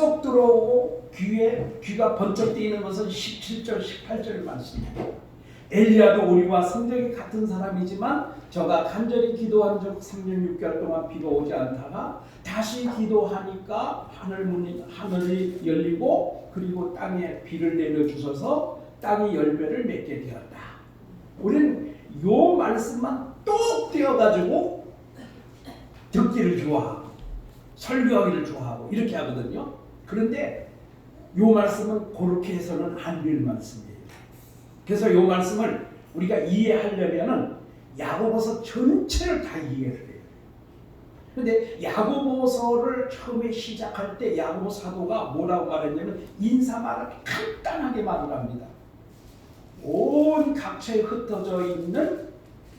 쏙 들어오고 귀가 번쩍 뜨이는 것은 17절 18절 말씀입니다. 엘리야도 우리와 성격이 같은 사람이지만 저가 간절히 기도한 적 3년 6개월 동안 비가 오지 않다가 다시 기도하니까 하늘이 열리고 그리고 땅에 비를 내려주셔서 땅이 열매를 맺게 되었다. 우리는 요 말씀만 똑 떼어가지고 듣기를 좋아하고 설교하기를 좋아하고 이렇게 하거든요. 그런데 요 말씀은 그렇게 해서는 안 될 말씀이에요. 그래서 요 말씀을 우리가 이해하려면은 야고보서 전체를 다 이해를 해요. 그런데 야고보서를 처음에 시작할 때 야고보 사도가 뭐라고 말했냐면 인사말을 간단하게 말을 합니다. 온 각처에 흩어져 있는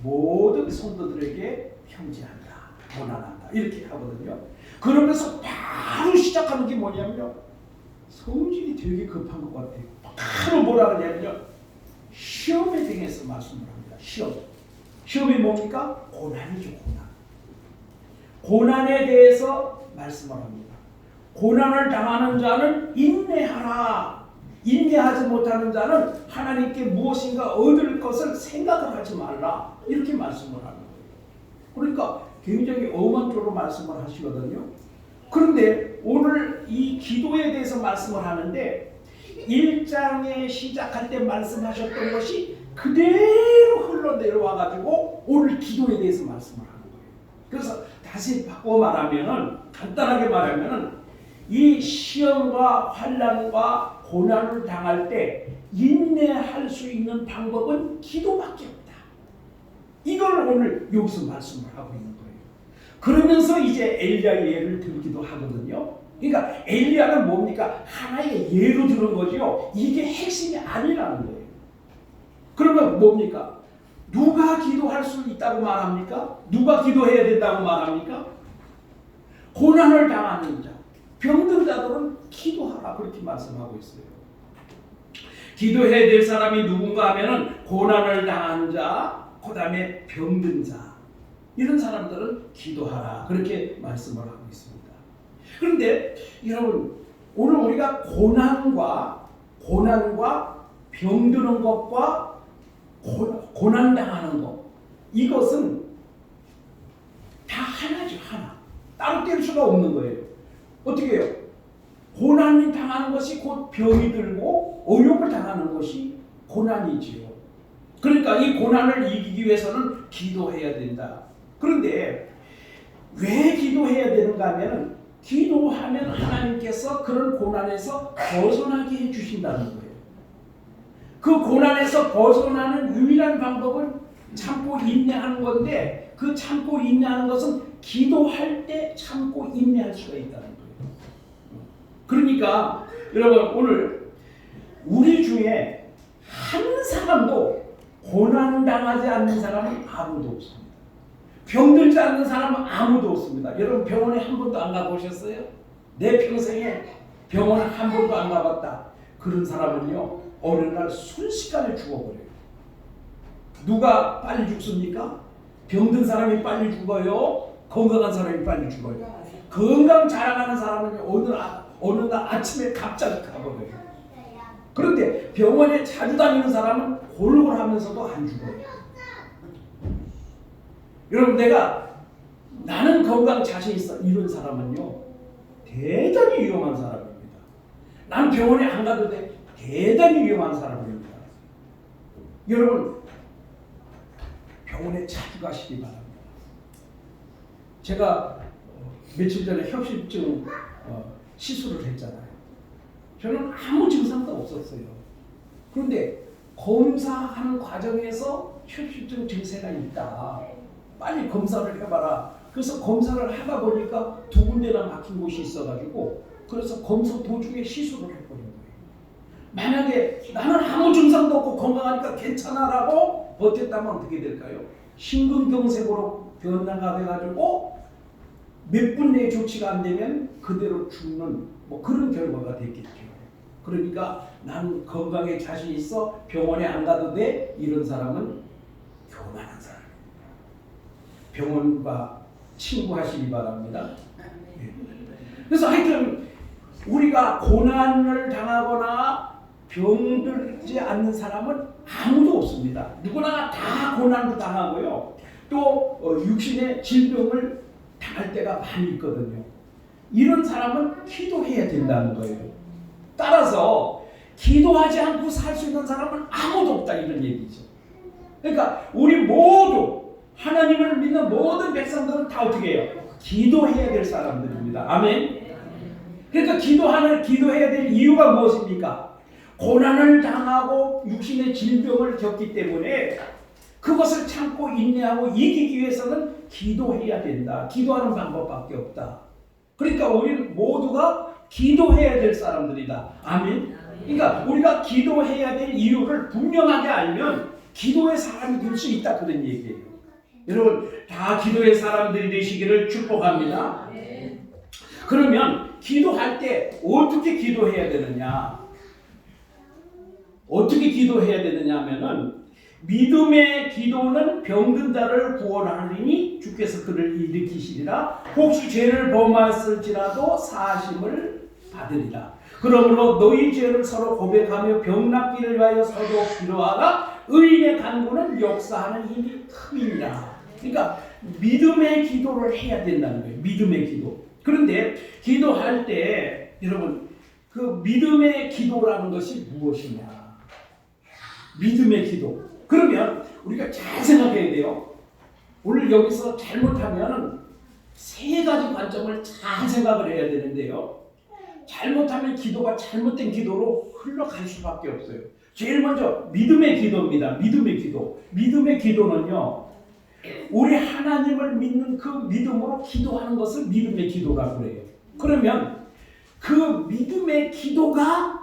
모든 성도들에게 편지한다, 고난한다 이렇게 하거든요. 그러면서 바로 시작하는 게 뭐냐면요, 성질이 되게 급한 것 같아요. 바로 뭐라 그러냐면요, 시험에 대해서 말씀을 합니다. 시험이 뭡니까? 고난이죠. 고난에 대해서 말씀을 합니다. 고난을 당하는 자는 인내하라. 인내하지 못하는 자는 하나님께 무엇인가 얻을 것을 생각을 하지 말라. 이렇게 말씀을 하는 거예요. 그러니까 굉장히 엄한 쪽으로 말씀을 하시거든요. 그런데 오늘 이 기도에 대해서 말씀을 하는데 1장에 시작할 때 말씀하셨던 것이 그대로 흘러내려와가지고 오늘 기도에 대해서 말씀을 하는 거예요. 그래서 다시 바꿔 말하면은, 간단하게 말하면은, 이 시험과 환난과 고난을 당할 때 인내할 수 있는 방법은 기도밖에 없다. 이걸 오늘 여기서 말씀을 하고 있는 거예요. 그러면서 이제 엘리야의 예를 들기도 하거든요. 그러니까 엘리야는 뭡니까? 하나의 예로 들은 거죠. 이게 핵심이 아니라는 거예요. 그러면 뭡니까? 누가 기도할 수 있다고 말합니까? 누가 기도해야 된다고 말합니까? 고난을 당하는 자, 병든 자들은 기도하라 그렇게 말씀하고 있어요. 기도해야 될 사람이 누군가 하면은 고난을 당한 자, 그 다음에 병든 자, 이런 사람들은 기도하라 그렇게 말씀을 하고 있습니다. 그런데 여러분, 오늘 우리가 고난과 병드는 것과 고난당하는 것, 이것은 다 하나죠. 하나. 따로 뗄 수가 없는 거예요. 어떻게 해요? 고난이 당하는 것이 곧 병이 들고 어려움을 당하는 것이 고난이지요. 그러니까 이 고난을 이기기 위해서는 기도해야 된다. 그런데 왜 기도해야 되는가 하면, 기도하면 하나님께서 그런 고난에서 벗어나게 해주신다는 거예요. 그 고난에서 벗어나는 유일한 방법은 참고 인내하는 건데, 그 참고 인내하는 것은 기도할 때 참고 인내할 수가 있다는 거예요. 그러니까 여러분, 오늘 우리 중에 한 사람도 고난당하지 않는 사람은 아무도 없습니다. 병들지 않는 사람은 아무도 없습니다. 여러분, 병원에 한 번도 안 가보셨어요? 내 평생에 병원에 한 번도 안 가봤다. 그런 사람은요, 어느 날 순식간에 죽어버려요. 누가 빨리 죽습니까? 병든 사람이 빨리 죽어요? 건강한 사람이 빨리 죽어요? 건강 자랑하는 사람은 어느 날 아침에 갑자기 가버려요. 그런데 병원에 자주 다니는 사람은 골골하면서도 안 죽어요. 여러분, 나는 건강 자신 있어, 이런 사람은요, 대단히 위험한 사람입니다. 난 병원에 안 가도 돼, 대단히 위험한 사람입니다. 여러분, 병원에 자주 가시기 바랍니다. 제가 며칠 전에 협심증 시술을 했잖아요. 저는 아무 증상도 없었어요. 그런데 검사하는 과정에서 협심증 증세가 있다. 빨리 검사를 해봐라. 그래서 검사를 하다 보니까 2군데나 막힌 곳이 있어가지고, 그래서 검사 도중에 시술을 해버린 거예요. 만약에 나는 아무 증상도 없고 건강하니까 괜찮아라고 버텼다면 어떻게 될까요? 심근경색으로 변화가 돼가지고 몇 분 내에 조치가 안 되면 그대로 죽는 그런 결과가 됐겠죠. 그러니까 나는 건강에 자신 있어, 병원에 안 가도 돼, 이런 사람은 교만한 사람입니다. 병원과 친구하시기 바랍니다. 그래서 하여튼 우리가 고난을 당하거나 병들지 않는 사람은 아무도 없습니다. 누구나 다 고난을 당하고요. 또 육신의 질병을 당할 때가 많이 있거든요. 이런 사람은 기도해야 된다는 거예요. 따라서 기도하지 않고 살 수 있는 사람은 아무도 없다 이런 얘기죠. 그러니까 우리 모두 하나님을 믿는 모든 백성들은 다 어떻게 해요? 기도해야 될 사람들입니다. 아멘. 그러니까 기도해야 될 이유가 무엇입니까? 고난을 당하고 육신의 질병을 겪기 때문에 그것을 참고 인내하고 이기기 위해서는 기도해야 된다. 기도하는 방법밖에 없다. 그러니까 우리는 모두가 기도해야 될 사람들이다. 아멘. 그러니까 우리가 기도해야 될 이유를 분명하게 알면 기도의 사람이 될 수 있다 그런 얘기예요. 여러분 다 기도의 사람들이 되시기를 축복합니다. 그러면 기도할 때 어떻게 기도해야 되느냐? 어떻게 기도해야 되느냐 하면은 믿음의 기도는 병든 자를 구원하리니 주께서 그를 일으키시리라. 혹시 죄를 범하였을지라도 사하심을 받으리라. 그러므로 너희 죄를 서로 고백하며 병 낫기를 위하여 서로 기도하라. 의인의 간구는 역사하는 힘이 큼이니라. 그러니까 믿음의 기도를 해야 된다는 거예요. 믿음의 기도. 그런데 기도할 때 여러분 그 믿음의 기도라는 것이 무엇이냐? 믿음의 기도. 그러면 우리가 잘 생각해야 돼요. 오늘 여기서 잘못하면 세 가지 관점을 잘 생각을 해야 되는데요. 잘못하면 기도가 잘못된 기도로 흘러갈 수밖에 없어요. 제일 먼저 믿음의 기도입니다. 믿음의 기도. 믿음의 기도는요. 우리 하나님을 믿는 그 믿음으로 기도하는 것을 믿음의 기도라고 그래요. 그러면 그 믿음의 기도가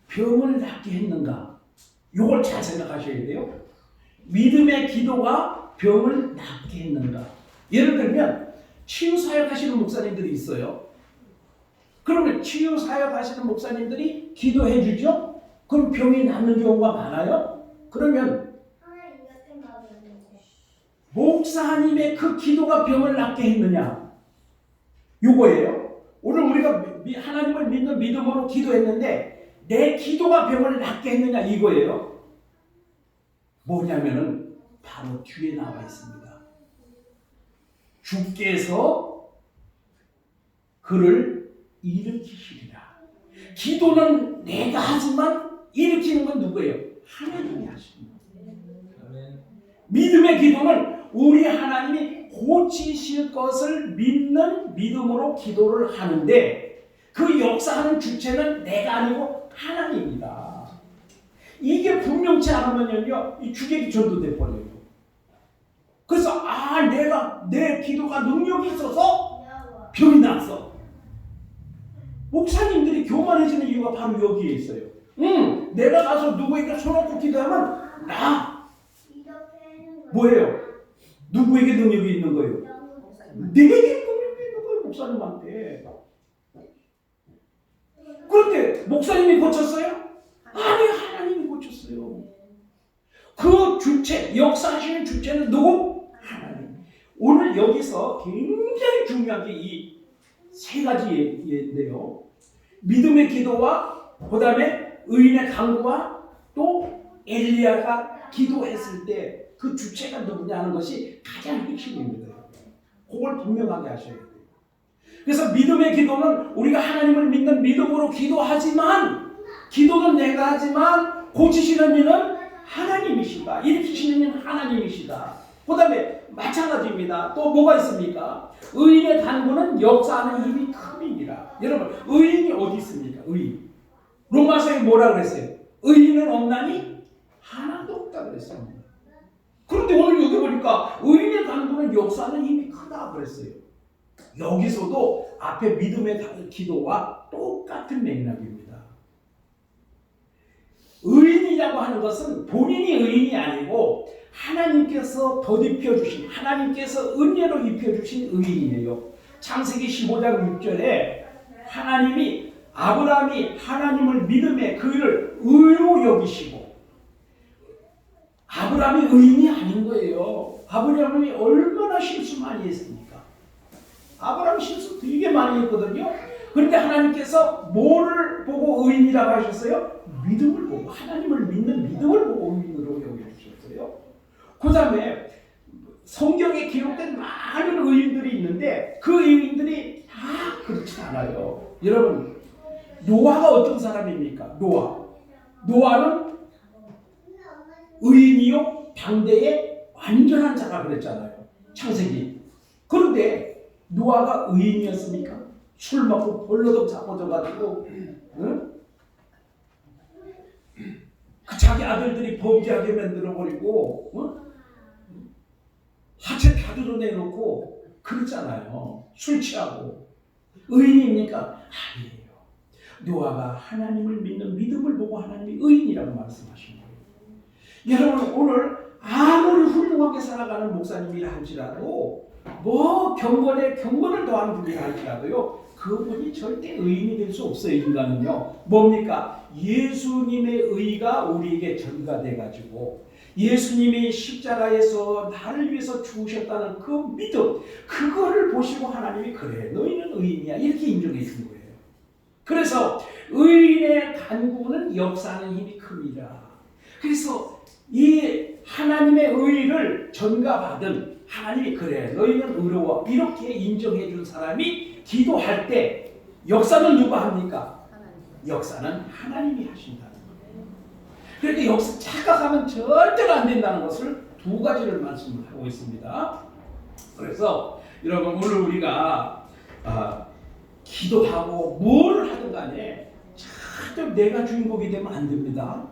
병을 낫게 했는가? 이걸 잘 생각하셔야 돼요. 믿음의 기도가 병을 낫게 했는가? 예를 들면 치유사역 하시는 목사님들이 있어요. 그러면 치유사역 하시는 목사님들이 기도해 주죠? 그럼 병이 낫는 경우가 많아요? 그러면 목사님의 그 기도가 병을 낫게 했느냐? 요거예요. 오늘 우리가 하나님을 믿는 믿음으로 기도했는데 내 기도가 병을 낫게 했느냐 이거예요. 뭐냐면은 바로 뒤에 나와 있습니다. 주께서 그를 일으키시리라. 기도는 내가 하지만 일으키는 건 누구예요? 하나님이 하시는 거예요. 믿음의 기도는 우리 하나님이 고치실 것을 믿는 믿음으로 기도를 하는데 그 역사하는 주체는 내가 아니고 하나님이다. 이게 분명치 않으면요, 이 주객이 전도돼 버려요. 그래서 내 기도가 능력이 있어서 병이 났어. 목사님들이 교만해지는 이유가 바로 여기에 있어요. 내가 가서 누구에게 손 얹고 기도하면 나 뭐예요? 누구에게 능력이 있는 거예요? 내게 능력이 있는 거예요. 목사님한테. 그런데 목사님이 고쳤어요? 아니, 하나님이 고쳤어요. 그 주체, 역사하시는 주체는 누구? 하나님. 오늘 여기서 굉장히 중요한 게 이 세 가지 예인데요. 믿음의 기도와 그 다음에 의인의 간구와 또 엘리야가 기도했을 때 그 주체가 누구냐 하는 것이 가장 핵심입니다. 그걸 분명하게 하셔야 돼요. 그래서 믿음의 기도는 우리가 하나님을 믿는 믿음으로 기도하지만 기도는 내가 하지만 고치시는 이는 하나님이시다. 일으키시는 이는 하나님이시다. 그 다음에 마찬가지입니다. 또 뭐가 있습니까? 의인의 간구는 역사하는 힘이 큼이니라. 여러분 의인이 어디 있습니까? 의인. 로마서에 뭐라 그랬어요? 의인은 없나니? 하나도 없다 그랬습니다. 그런데 오늘 여기 보니까 의인의 간구는 역사하는 힘이 크다 그랬어요. 여기서도 앞에 믿음의 기도와 똑같은 맥락입니다. 의인이라고 하는 것은 본인이 의인이 아니고 하나님께서 덧입혀 주신, 하나님께서 은혜로 입혀 주신 의인이에요. 창세기 15장 6절에 하나님이 아브라함이 하나님을 믿음에 그를 의로 여기시고, 아브라함이 의인이 아닌 거예요. 아브라함이 얼마나 실수 많이 했습니까? 아브라함 실수 되게 많이 했거든요. 그런데 하나님께서 뭐를 보고 의인이라고 하셨어요? 믿음을 보고, 하나님을 믿는 믿음을 보고 의인으로 여겨주셨어요. 그 다음에 성경에 기록된 많은 의인들이 있는데 그 의인들이 다 그렇지 않아요. 여러분, 노아가 어떤 사람입니까? 노아는 의인이요 당대의 완전한 자가 그랬잖아요. 창세기. 그런데 노아가 의인이었습니까? 술 먹고 벌러덩 자빠져가지고 응? 그 자기 아들들이 범죄하게 만들어버리고 응? 하체 다 드러내놓고 그랬잖아요. 술 취하고. 의인입니까? 아니에요. 노아가 하나님을 믿는 믿음을 보고 하나님이 의인이라고 말씀하신 거예요. 여러분, 오늘 아무리 훌륭하게 살아가는 목사님이라 할지라도 뭐 경건을 더하는 분이라 할지라도요, 그분이 절대 의인이 될 수 없어요. 인간은요. 뭡니까? 예수님의 의가 우리에게 전가돼가지고 예수님이 십자가에서 나를 위해서 죽으셨다는 그 믿음, 그거를 보시고 하나님이 그래, 너희는 의인이야, 이렇게 인정해 준 거예요. 그래서 의인의 간구는 역사하는 힘이 큽니다. 그래서 이 하나님의 의를 전가받은 하나님이 그래, 너희는 의로워, 이렇게 인정해 준 사람이 기도할 때 역사는 누가 합니까? 역사는 하나님이 하신다는 거예요. 그런데 역사 착각하면 절대로 안 된다는 것을 두 가지를 말씀을 하고 있습니다. 그래서 여러분, 오늘 우리가 기도하고 뭐를 하든 간에 절대 내가 주인공이 되면 안 됩니다.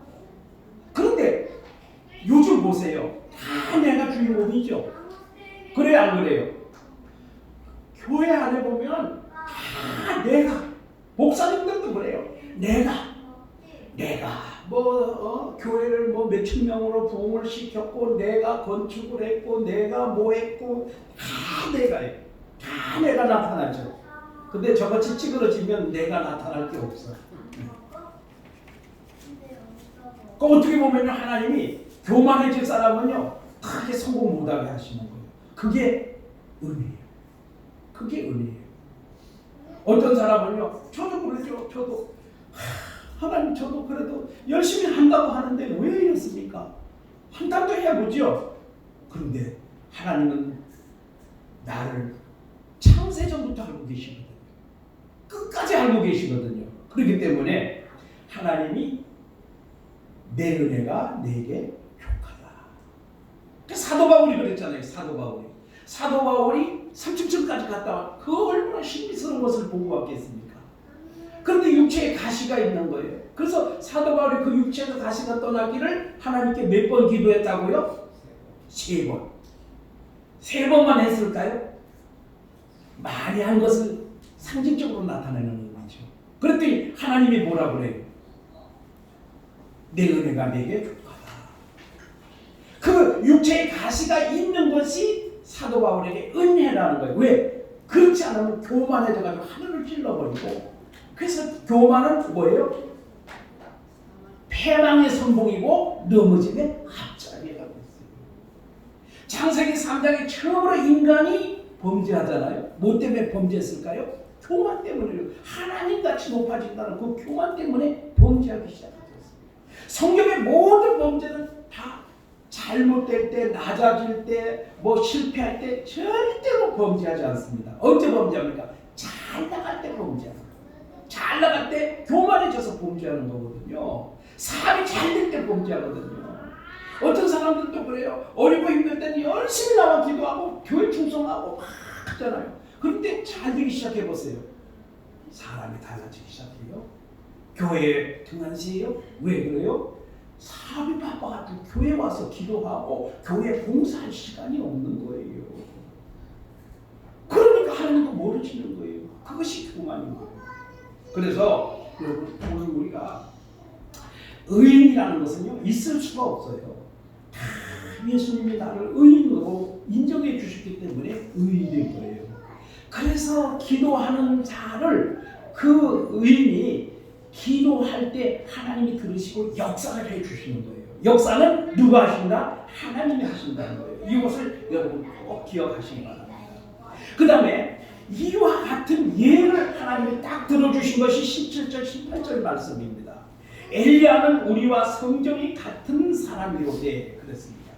그런데 요즘 보세요. 다 내가 주인공이죠. 그래요, 안 그래요? 교회 안에 보면 다 내가, 목사님들도 그래요. 내가 교회를 몇천 명으로 부흥을 시켰고, 내가 건축을 했고, 내가 뭐 했고, 다 내가예요. 다 내가 나타나죠. 근데 저같이 찌그러지면 내가 나타날 게 없어. 그 어떻게 보면 하나님이 교만해질 사람은요, 크게 성공 못하게 하시는 거예요. 그게 은혜예요. 그게 은혜예요. 어떤 사람은요, 저도 그러죠. 하나님, 저도 그래도 열심히 한다고 하는데 왜 이렇습니까? 한다고 해보죠. 그런데 하나님은 나를 창세전부터 알고 계시거든요. 끝까지 알고 계시거든요. 그렇기 때문에 하나님이 내 은혜가 내게 족하다. 사도 바울이 그랬잖아요. 사도 바울이 3층까지 갔다 와. 그 얼마나 신비스러운 것을 보고 왔겠습니까? 그런데 육체에 가시가 있는 거예요. 그래서 사도 바울이 그 육체의 가시가 떠나기를 하나님께 몇 번 기도했다고요? 3번. 3번만 했을까요? 많이 한 것을 상징적으로 나타내는 의미죠. 그랬더니 하나님이 뭐라 그래요? 내 은혜가 내게 족하다. 그 육체의 가시가 있는 것이 사도 바울에게 은혜라는 거예요. 왜? 그렇지 않으면 교만해져가지고 하늘을 찔러버리고, 그래서 교만은 뭐예요? 패망의 선봉이고 넘어짐의 앞자리라고 했어요. 창세기 3장에 처음으로 인간이 범죄하잖아요. 뭐 때문에 범죄했을까요? 교만 때문이에요. 하나님같이 높아진다는 그 교만 때문에 범죄하기 시작했어요. 성경의 모든 범죄는 다 잘못될 때, 낮아질 때, 뭐 실패할 때 절대로 범죄하지 않습니다. 언제 범죄합니까? 잘 나갈 때 범죄합니다. 잘 나갈 때 교만해져서 범죄하는 거거든요. 사업이 잘 될 때 범죄하거든요. 어떤 사람들도 그래요. 어리고 힘들 때는 열심히 나와 기도하고 교회 충성하고 막 하잖아요. 그런데 잘 되기 시작해보세요. 사람이 달라지기 시작해요. 교회에 등한시해요. 왜 그래요? 사업이 바빠가지고 교회 와서 기도하고 교회 봉사할 시간이 없는 거예요. 그러니까 하나님도 모르시는 거예요. 그것이 교만인 거예요. 그래서 여러분, 오늘 우리가 의인이라는 것은요, 있을 수가 없어요. 다 예수님이 나를 의인으로 인정해 주셨기 때문에 의인인 거예요. 그래서 기도하는 자를, 그 의인이 기도할 때 하나님이 들으시고 역사를 해 주시는 거예요. 역사는 누가 하신다? 하나님이 하신다는 거예요. 이것을 여러분 꼭 기억하시기 바랍니다. 그 다음에 이와 같은 예를 하나님이 딱 들어주신 것이 17절 18절 말씀입니다. 엘리야는 우리와 성정이 같은 사람이로되 그랬습니다.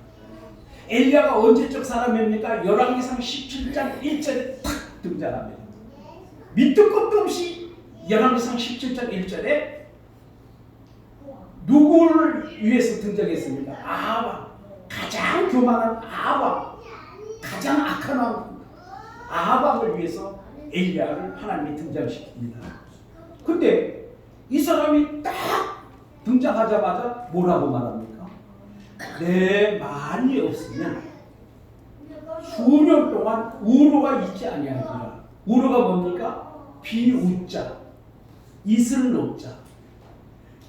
엘리야가 언제적 사람입니까? 열왕기상 17장 1절에 딱 등장합니다. 밑도 끝도 없이 열왕기상 17장 1절에 누구를 위해서 등장했습니까? 아합, 가장 교만한 아합, 가장 악한 왕 아합을 위해서 엘리야를 하나님이 등장시킵니다. 근데 이 사람이 딱 등장하자마자 뭐라고 말합니까? 내 말이 없으면 수년 동안 우로가 있지 아니하리라. 우로가 뭡니까? 비웃자, 이슬 녹자.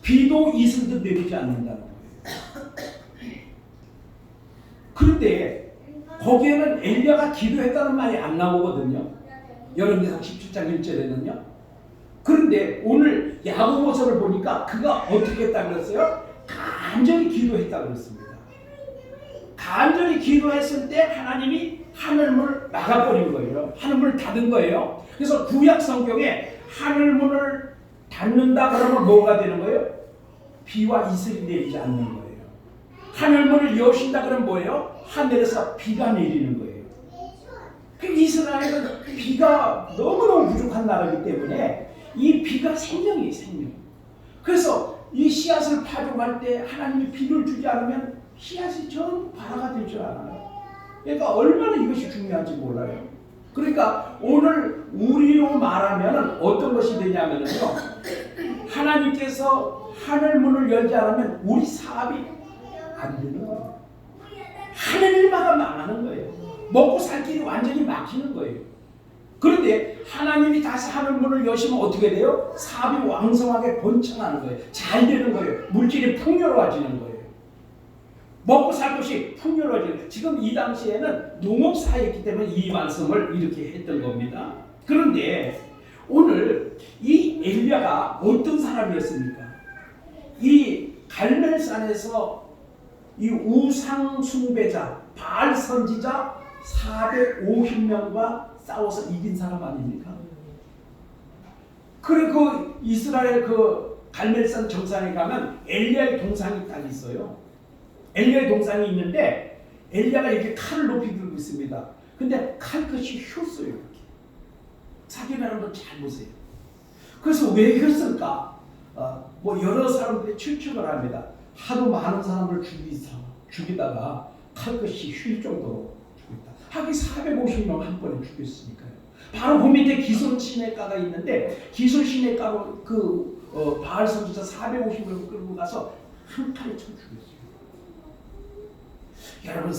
비도 이슬도 내리지 않는다는 거예요. 그런데 거기에는 엘리야가 기도했다는 말이 안 나오거든요. 열왕기상 17장 1절에는요. 그런데 오늘 야고보서를 보니까 그가 어떻게 했다고 그랬어요? 간절히 기도했다고 그랬습니다. 간절히 기도했을 때 하나님이 하늘문을 막아버린 거예요. 하늘문을 닫은 거예요. 그래서 구약 성경에 하늘문을 닫는다 그러면 뭐가 되는 거예요? 비와 이슬이 내리지 않는 거예요. 하늘문을 여신다 그러면 뭐예요? 하늘에서 비가 내리는 거예요. 그 이스라엘은 비가 너무너무 부족한 나라이기 때문에 이 비가 생명이에요, 생명. 그래서 이 씨앗을 파종할 때 하나님이 비를 주지 않으면 씨앗이 전부 발화가 될 줄 알아요. 그러니까 얼마나 이것이 중요한지 몰라요. 그러니까 오늘 우리로 말하면 어떤 것이 되냐면요. 하나님께서 하늘 문을 열지 않으면 우리 사업이 안 되는 거예요. 하늘 일마가 망하는 거예요. 먹고 살 길이 완전히 막히는 거예요. 그런데 하나님이 다시 하늘 문을 여시면 어떻게 돼요? 사업이 왕성하게 번창하는 거예요. 잘 되는 거예요. 물질이 풍요로워지는 거예요. 먹고 살 것이 풍요로워지는 거예요. 지금 이 당시에는 농업사였기 때문에 이 말씀을 이렇게 했던 겁니다. 그런데 오늘 이 엘리야가 어떤 사람이었습니까? 이 갈멜산에서 이 우상 숭배자 바알 선지자 450명과 싸워서 이긴 사람 아닙니까? 그래 그 이스라엘 그 갈멜산 정상에 가면 엘리야의 동상이 딱 있어요. 엘리야의 동상이 있는데 엘리야가 이렇게 칼을 높이 들고 있습니다. 근데 칼끝이 휘었어요. 이렇게. 사진을 한번 잘 보세요. 그래서 왜 그랬을까? 뭐 여러 사람들이 추측을 합니다. 하도 많은 사람을 죽이다가 칼끝이 휠 정도로 죽였다. 하긴 450명 한 번에 죽였으니까요. 바로 그 밑에 기손 시내가가 있는데 기손 시내가로 그 바알 선지자 450명을 끌고 가서 한 칼에 쳐 죽였어요. 여러분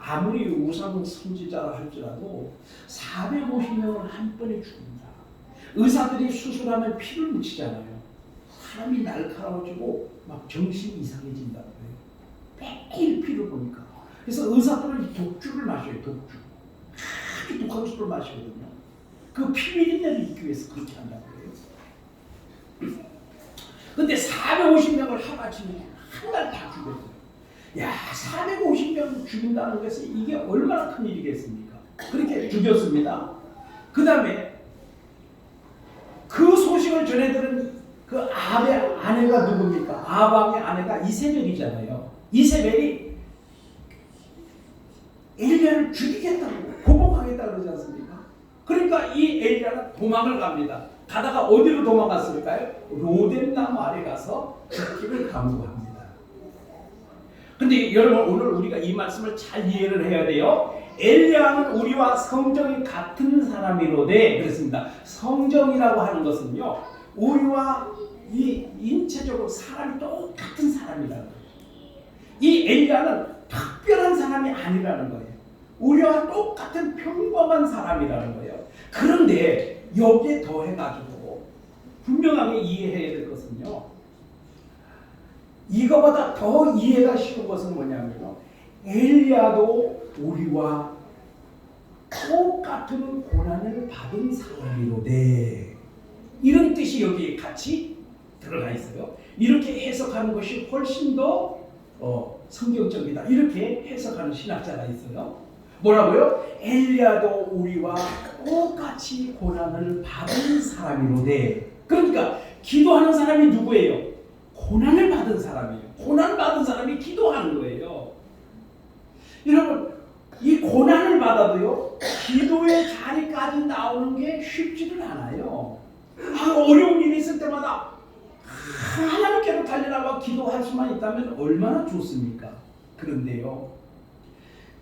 아무리 우상 선지자라 할지라도 450명을 한 번에 죽인다. 의사들이 수술하면 피를 묻히잖아요. 사람이 날카로워지고 막 정신이 이상해진다는 거예요. 매일 피를 보니까. 그래서 의사들은 독주를 마셔요. 독주. 아주 독한 술을 마시거든요. 그 피비린내를 잊기 위해서 그렇게 한다고 해요. 근데 450명을 하마치면 한 달 다 죽였어요. 야, 450명 죽인다는 것이 이게 얼마나 큰 일이겠습니까? 그렇게 죽였습니다. 그 다음에 그 소식을 전해들은 그 아합의 아내가 누굽니까? 아합의 아내가 이세벨이잖아요. 이세벨이 엘리야를 죽이겠다고 고복하겠다고 그러지 않습니까? 그러니까 이 엘리야는 도망을 갑니다. 가다가 어디로 도망갔을까요? 로뎀나무 아래 가서 죽기를 강구합니다. 근데 여러분 오늘 우리가 이 말씀을 잘 이해를 해야 돼요. 엘리야는 우리와 성정이 같은 사람이로되 그랬습니다. 성정이라고 하는 것은요, 우리와 이 인체적으로 사람이 똑같은 사람이라는 거예요. 이 엘리야는 특별한 사람이 아니라는 거예요. 우리와 똑같은 평범한 사람이라는 거예요. 그런데 여기에 더해가지고 분명하게 이해해야 될 것은요, 이거보다 더 이해가 쉬운 것은 뭐냐면요, 엘리야도 우리와 똑같은 고난을 받은 사람이로되 이런 뜻이 여기에 같이 들어가 있어요. 이렇게 해석하는 것이 훨씬 더 성경적이다. 이렇게 해석하는 신학자가 있어요. 뭐라고요? 엘리야도 우리와 똑같이 고난을 받은 사람이로되. 그러니까 기도하는 사람이 누구예요? 고난을 받은 사람이에요. 고난 받은 사람이 기도하는 거예요. 여러분, 이 고난을 받아도요, 기도의 자리까지 나오는 게 쉽지는 않아요. 어려운 일이 있을 때마다 하나님께로 달려나와 기도할 수만 있다면 얼마나 좋습니까? 그런데요,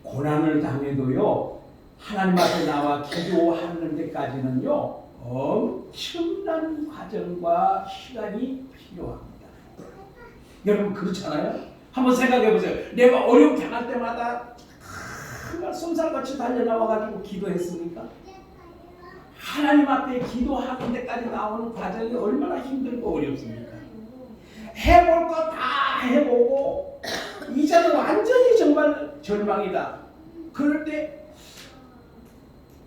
고난을 당해도요, 하나님 앞에 나와 기도하는 데까지는요, 엄청난 과정과 시간이 필요합니다. 여러분, 그렇잖아요? 한번 생각해 보세요. 내가 어려움 당할 때마다 정말 솜살같이 달려나와가지고 기도했습니까? 하나님 앞에 기도하는 데까지 나오는 과정이 얼마나 힘들고 어렵습니까? 해볼 거 다 해보고 이제는 완전히 정말 절망이다. 그럴 때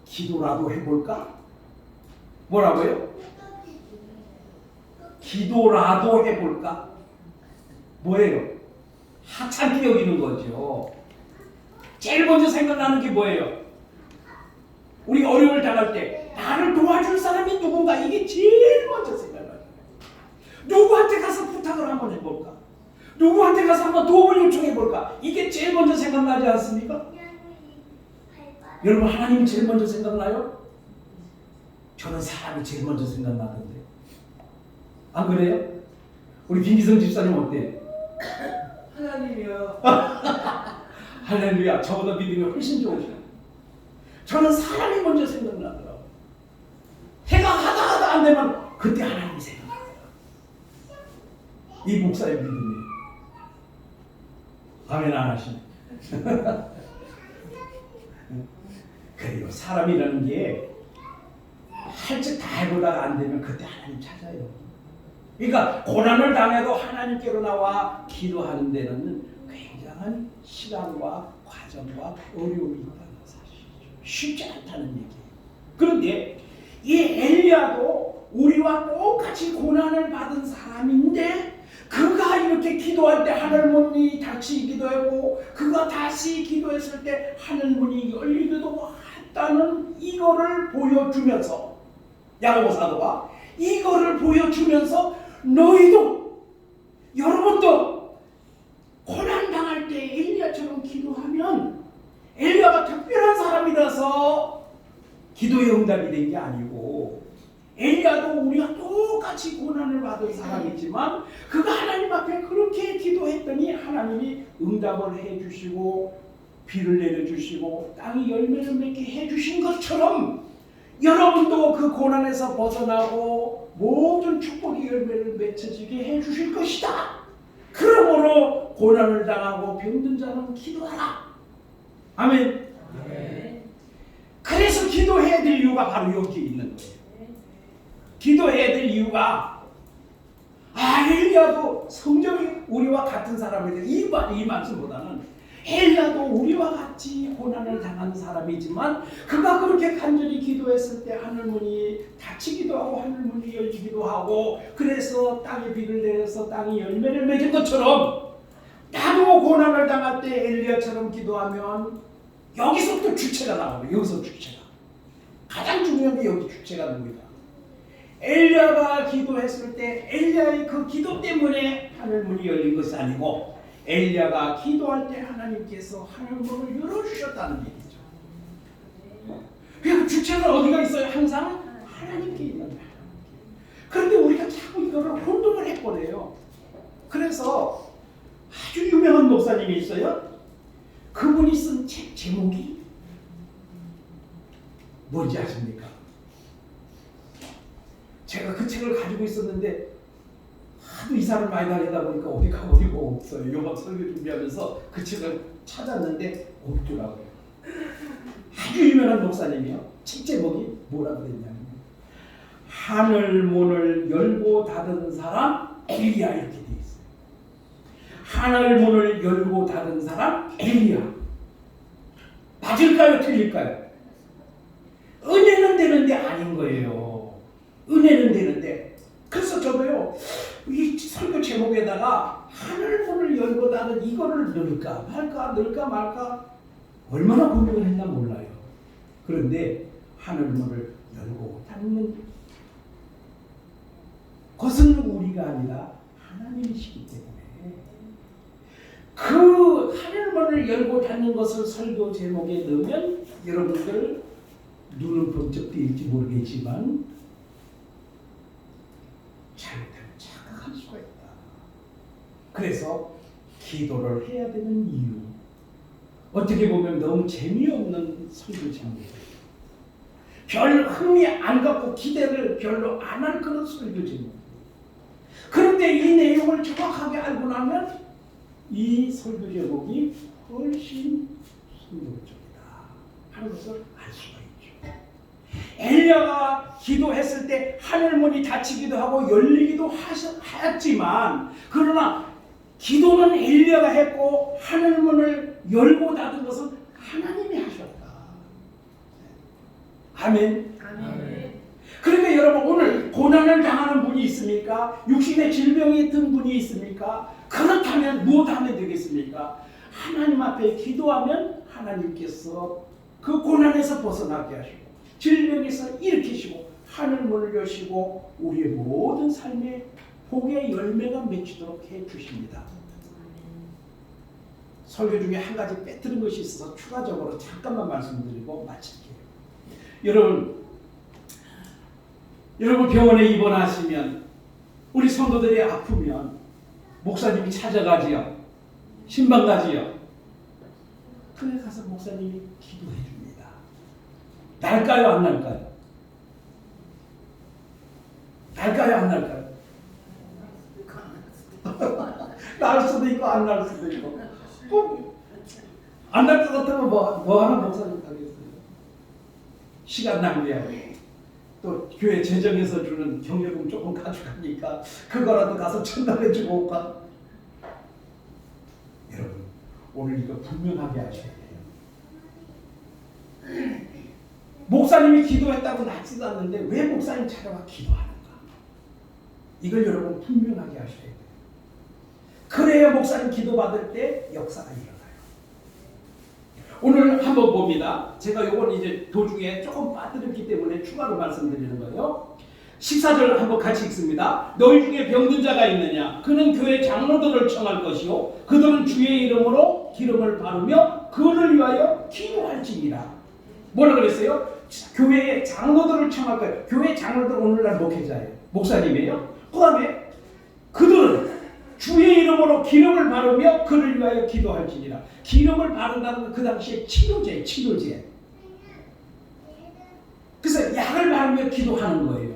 기도라도 해볼까? 뭐라고요? 기도라도 해볼까? 뭐예요? 하찮게 여기는 거죠. 제일 먼저 생각나는 게 뭐예요? 우리 어려움을 당할 때 나를 도와줄 사람이 누군가, 이게 제일 먼저 생각나요. 누구한테 가서 부탁을 한번 해볼까? 누구한테 가서 한번 도움을 요청해볼까? 이게 제일 먼저 생각나지 않습니까? 여러분, 하나님이 제일 먼저 생각나요? 저는 사람이 제일 먼저 생각나는데. 안 그래요? 우리 김기성 집사님 어때요? 하나님이요. 할렐루야. 저보다 믿음이 훨씬 좋으시네. 저는 사람이 먼저 생각나더라고요. 해가 하다 안 되면 그때 하나님이 생각나더라고요. 이 목사의 믿음이. 아멘 안 하시네. 그래요. 사람이라는 게 할 즉 다 해보다가 안 되면 그때 하나님 찾아요. 그러니까 고난을 당해도 하나님께로 나와 기도하는 데는 굉장한 시간과 과정과 어려움이 있다는 사실이죠. 쉽지 않다는 얘기예요. 그런데 이 엘리야도 우리와 똑같이 고난을 받은 사람인데, 그가 이렇게 기도할 때 하늘문이 닫히기도 하고 그가 다시 기도했을 때 하늘문이 열리기도 했다는 이거를 보여주면서, 야고보 사도가 이거를 보여주면서 너희도, 여러분도 고난 당할 때 엘리야처럼 기도하면, 엘리야가 특별한 사람이라서 기도의 응답이 된 게 아니고, 엘리야도 우리가 똑같이 고난을 받은 사람이지만 그가 하나님 앞에 그렇게 기도했더니 하나님이 응답을 해주시고 비를 내려주시고 땅이 열매를 맺게 해주신 것처럼, 여러분도 그 고난에서 벗어나고 모든 축복의 열매를 맺혀지게 해주실 것이다. 그러므로 고난을 당하고 병든 자는 기도하라. 아멘. 네. 그래서 기도해야 될 이유가 바로 여기에 있는 거예요. 기도해야 될 이유가, 엘리야도 성경이 우리와 같은 사람인데, 이 말씀보다는 엘리야도 우리와 같이 고난을 당한 사람이지만 그가 그렇게 간절히 기도했을 때 하늘문이 닫히기도 하고 하늘문이 열리기도 하고, 그래서 땅에 비를 내려서 땅이 열매를 맺은 것처럼 나도 고난을 당할 때 엘리야처럼 기도하면, 여기서부터 주체가 나와요. 여기서 주체가 가장 중요한 게 여기 주체가 나옵니다. 엘리야가 기도했을 때 엘리야의 그 기도 때문에 하늘문이 열린 것이 아니고, 엘리야가 기도할 때 하나님께서 하늘문을 열어주셨다는 얘기죠. 그러니까 주체는 어디가 있어요? 항상 하나님께 있는 거예요. 그런데 우리가 자꾸 이거를 혼동을 해버려요. 그래서 아주 유명한 목사님이 있어요. 그분이 쓴 책 제목이 뭔지 아십니까? 제가 그 책을 가지고 있었는데 하도 이사를 많이 다니다 보니까 어디가 없어요. 요번 설교 준비하면서 그 책을 찾았는데 없더라고요. 아주 유명한 목사님이요. 책 제목이 뭐라고 됐냐면, 하늘 문을 열고 닫은 사람 엘리야, 이렇게 돼 있어요. 하늘 문을 열고 닫은 사람 엘리야. 맞을까요? 틀릴까요? 은혜는 되는데 아닌 거예요. 은혜는 되는데. 그래서 저도요, 이 설교 제목에다가 하늘문을 열고 닫은 이거를 넣을까 말까 얼마나 고민을 했나 몰라요. 그런데 하늘문을 열고 닫는 것은 우리가 아니라 하나님이시기 때문에 그 하늘문을 열고 닫는 것을 설교 제목에 넣으면 여러분들 눈은 번쩍 뜨일지 모르겠지만 잘못하면 착각할 수가 있다. 그래서 기도를 해야 되는 이유, 어떻게 보면 너무 재미없는 설교 제목이에요. 별 흥미 안 갖고 기대를 별로 안 할 그런 설교 제목. 그런데 이 내용을 정확하게 알고 나면 이 설교 제목이 훨씬 성경적이다 하는 것을 알 수가 있죠. 엘리야가 기도했을 때 하늘문이 닫히기도 하고 열리기도 하였지만, 그러나 기도는 엘리야가 했고 하늘문을 열고 닫은 것은 하나님이 하셨다. 아멘. 아멘. 그러니까 여러분, 오늘 고난을 당하는 분이 있습니까? 육신의 질병이 있던 분이 있습니까? 그렇다면 무엇하면 되겠습니까? 하나님 앞에 기도하면 하나님께서 그 고난에서 벗어나게 하시고 질병에서 일으키시고 하늘문을 여시고 우리의 모든 삶의 복의 열매가 맺히도록 해주십니다. 설교 중에 한 가지 빼뜨린 것이 있어서 추가적으로 잠깐만 말씀드리고 마칠게요. 여러분 병원에 입원하시면, 우리 성도들이 아프면 목사님이 찾아가지요. 신방 가지요. 그래 가서 목사님이 기도해 줍니다. 날까요, 안 날까요? 날까요, 안 날까요? 날 수도 있고 안 날 수도 있고. 안 날 것 같으면 뭐 하나 목사님 하겠어요? 시간 낭비하고. 또 교회 재정에서 주는 경력금 조금 가져가니까 그거라도 가서 전달해 주고 올까? 여러분, 오늘 이거 분명하게 하셔야 돼요. 목사님이 기도했다고 낫지도 않는데 왜 목사님 찾아와 기도하는가? 이걸 여러분 분명하게 하셔야 돼요. 그래야 목사님 기도받을 때 역사가 일어나요. 오늘 한번 봅니다. 제가 요건 이제 도중에 조금 빠뜨렸기 때문에 추가로 말씀드리는 거예요. 14절 한번 같이 읽습니다. 너희 중에 병든 자가 있느냐? 그는 교회 장로들을 청할 것이요 그들은 주의 이름으로 기름을 바르며 그를 위하여 기도할지니라. 뭐라 그랬어요? 교회의 장로들을 청할 거예요. 교회 장로들 오늘날 목회자예요. 목사님이에요. 그 다음에 그들은 주의 이름으로 기름을 바르며 그를 위하여 기도할지니라. 기름을 바른다는 건 그 당시에 치료제. 그래서 약을 바르며 기도하는 거예요.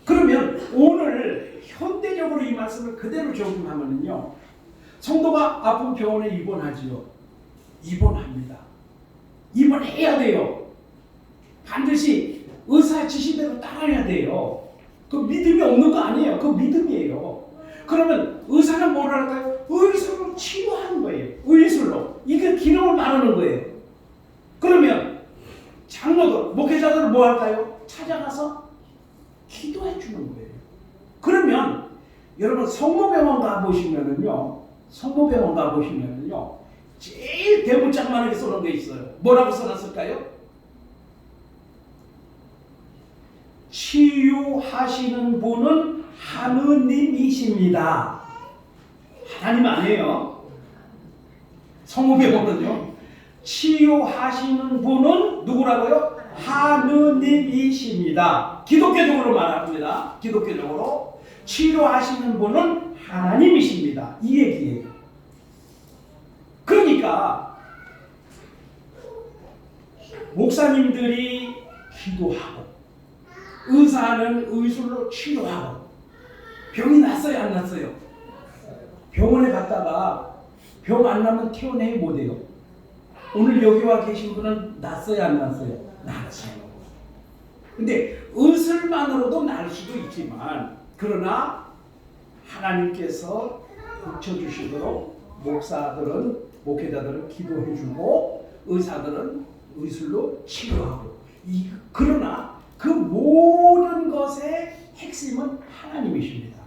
그러면 오늘 현대적으로 이 말씀을 그대로 적용하면요, 성도가 아픈 병원에 입원하지요. 입원합니다. 입원해야 돼요. 반드시 의사 지시대로 따라야 돼요. 그 믿음이 없는 거 아니에요. 그 믿음이에요. 그러면 의사는 뭘 할까요? 의술로 치료하는 거예요. 의술로. 이게 기름을 바르는 거예요. 그러면 장로들, 목회자들 뭐 할까요? 찾아가서 기도해 주는 거예요. 그러면 여러분 성모병원 가보시면은요, 제일 대문짝만하게 써놓은 게 있어요. 뭐라고 써놨을까요? 치유하시는 분은 하느님이십니다. 하나님 아니에요. 성모병원은요, 치유하시는 분은 누구라고요? 하느님이십니다. 기독교적으로 말합니다. 기독교적으로 치료하시는 분은 하나님이십니다. 이 얘기예요. 그러니까 목사님들이 기도하고 의사는 의술로 치료하고 병이 났어요, 안 났어요? 병원에 갔다가 병 안 나면 퇴원해 못해요. 오늘 여기 와 계신 분은 났어요, 안 났어요? 났어요. 근데 의술만으로도 날 수도 있지만, 그러나 하나님께서 고쳐주시도록 목사들은, 목회자들은 기도해주고 의사들은 의술로 치료하고, 그러나 그 모든 것의 핵심은 하나님이십니다.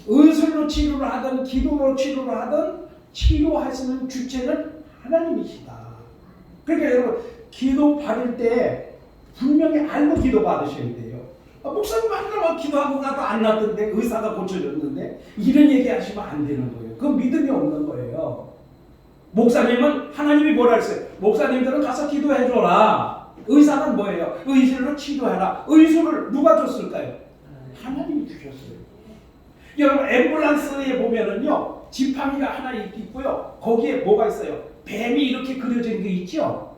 의술로 치료를 하든 기도로 치료를 하든 치료하시는 주체는 하나님이시다. 그러니까 여러분 기도 받을 때 분명히 알고 기도 받으셔야 돼요. 목사님 한달 기도하고 가도 안 낫던데 의사가 고쳐줬는데 이런 얘기 하시면 안 되는 거예요. 그건 믿음이 없는 거예요. 목사님은 하나님이 뭐라 했어요? 목사님들은 가서 기도해 줘라. 의사는 뭐예요? 의술로 치료해라. 의술을 누가 줬을까요? 하나님이 주셨어요. 여러분 앰뷸런스에 보면은요 지팡이가 하나 있고요. 거기에 뭐가 있어요? 뱀이 이렇게 그려진 게 있죠.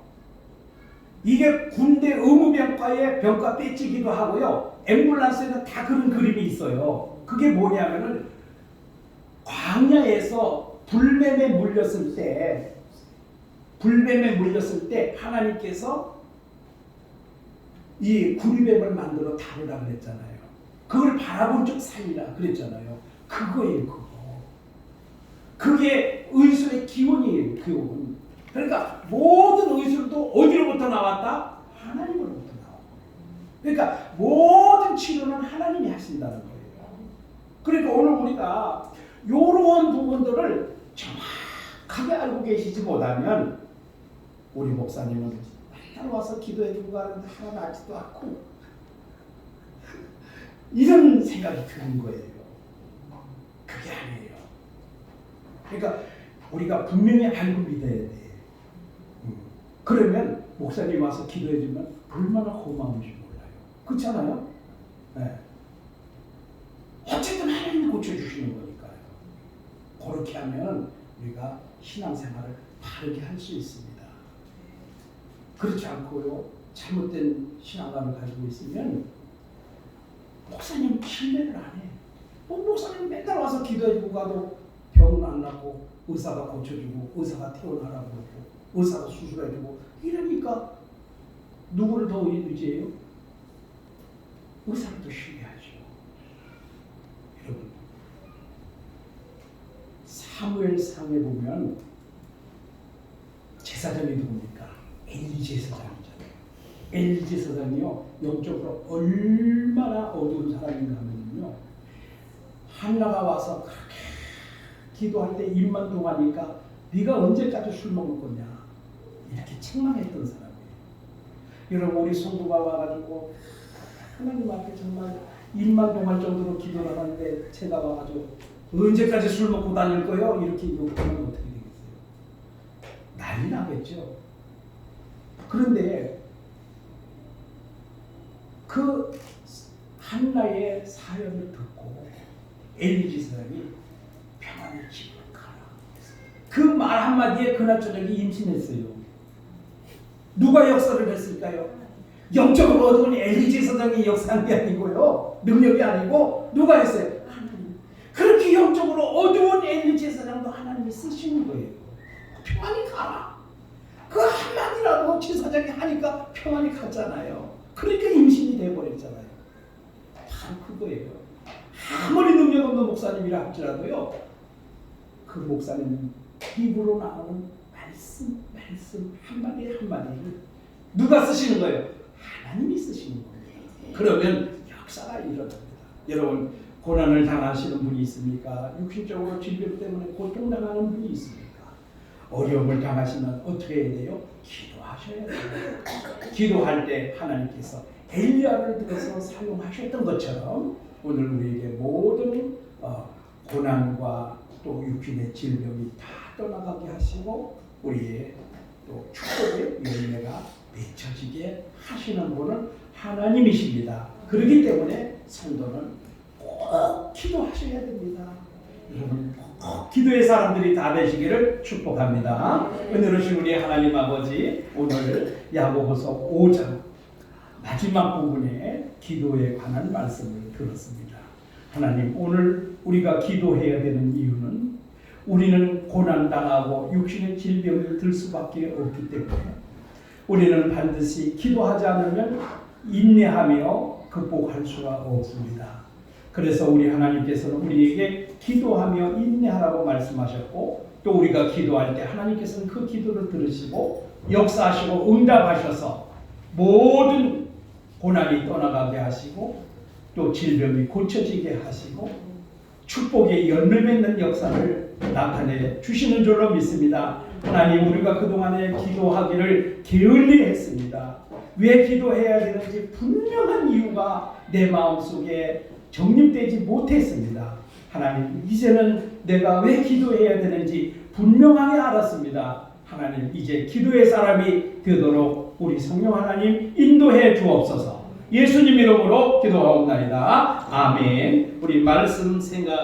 이게 군대 의무병과의 병과 떼찌기도 하고요. 앰뷸런스에는 다 그런 그림이 있어요. 그게 뭐냐면은 광야에서 불뱀에 물렸을 때 하나님께서 이 구리뱀을 만들어 다루라 그랬잖아요. 그걸 바라본 적 살리라 그랬잖아요. 그거예요, 그거. 그게 의술의 기원이에요, 기원. 그러니까 모든 의술도 어디로부터 나왔다? 하나님으로부터 나왔고. 그러니까 모든 치료는 하나님이 하신다는 거예요. 그러니까 오늘 우리가 이러한 부분들을 정확하게 알고 계시지 못하면 우리 목사님은 맨날 와서 기도해주고 가는데 하나 나지도 않고 이런 생각이 드는 거예요. 그게 아니에요. 그러니까 우리가 분명히 알고 믿어야 돼. 그러면 목사님 와서 기도해주면 얼마나 고마운지 몰라요. 그렇잖아요? 네. 어쨌든 하나님이 고쳐주시는 거니까요. 그렇게 하면 우리가 신앙생활을 바르게 할 수 있습니다. 그렇지 않고요. 잘못된 신앙관을 가지고 있으면 목사님 신뢰를 안 해. 목사님 맨날 와서 기도해주고 가도 병은 안 나고 의사가 고쳐주고 의사가 퇴원하라고 그러고 의사가 수술해주고 이러니까 누구를 더 의지해요? 의사를 더 신뢰하죠. 여러분 사무엘상에 보면 제사장이 누굽니까? 엘리 제사장이잖아요. 엘리 제사장이요 영적으로 얼마나 어두운 사람인가 하면요 한나가 와서 그렇게 기도할 때 입만 동하니까 네가 언제까지 술 먹을 거냐 이렇게 책망했던 사람이에요. 여러분 우리 성도가 와가지고 하나님 앞에 정말 입만 동할 정도로 기도를 하는데 제가 와가지고 언제까지 술 먹고 다닐 거요? 이렇게 욕하면 어떻게 되겠어요? 난리 나겠죠. 그런데 그 한나의 사연을 듣고 엘리 제사장이 평안의 집으로 가라. 그 말 한마디에 그날 저녁에 임신했어요. 누가 역사를 했을까요? 영적으로 어두운 엘리 제사장이 역사한 게 아니고요. 능력이 아니고 누가 했어요? 하나님. 그렇게 영적으로 어두운 엘리 제사장도 하나님이 쓰시는 거예요. 평안히 가라. 그 한마디라도 제사장이 하니까 평안히 갔잖아요. 그러니까 임신이 돼버렸잖아요. 바로 그거예요. 아무리 능력 없는 목사님이라 할지라도요. 그 목사님 입으로 나오는 말씀 한마디 한마디를 누가 쓰시는 거예요? 하나님이 쓰시는 거예요. 그러면 역사가 일어납니다. 여러분 고난을 당하시는 분이 있습니까? 육신적으로 질병 때문에 고통당하는 분이 있습니까? 어려움을 당하시면 어떻게 해야 돼요? 기도하셔야 돼요. 기도할 때 하나님께서 엘리야를 들어서 사용하셨던 것처럼 오늘 우리에게 모든 고난과 또 육신의 질병이 다 떠나가게 하시고 우리의 또 축복의 열매가 맺혀지게 하시는 분은 하나님이십니다. 그렇기 때문에 성도는 꼭 기도하셔야 됩니다. 여러분 꼭 기도의 사람들이 다 되시기를 축복합니다. 은혜로우신 우리 하나님 아버지 오늘 야고보서 5장 마지막 부분에 기도에 관한 말씀을 들었습니다. 하나님 오늘 우리가 기도해야 되는 이유는 우리는 고난당하고 육신의 질병을 들 수밖에 없기 때문에 우리는 반드시 기도하지 않으면 인내하며 극복할 수가 없습니다. 그래서 우리 하나님께서는 우리에게 기도하며 인내하라고 말씀하셨고 또 우리가 기도할 때 하나님께서는 그 기도를 들으시고 역사하시고 응답하셔서 모든 고난이 떠나가게 하시고 또 질병이 고쳐지게 하시고 축복의 열매 맺는 역사를 나타내 주시는 줄로 믿습니다. 하나님, 우리가 그동안에 기도하기를 게을리 했습니다. 왜 기도해야 되는지 분명한 이유가 내 마음속에 정립되지 못했습니다. 하나님, 이제는 내가 왜 기도해야 되는지 분명하게 알았습니다. 하나님, 이제 기도의 사람이 되도록 우리 성령 하나님 인도해 주옵소서. 예수님 이름으로 기도하옵나이다. 아멘. 우리 말씀 생각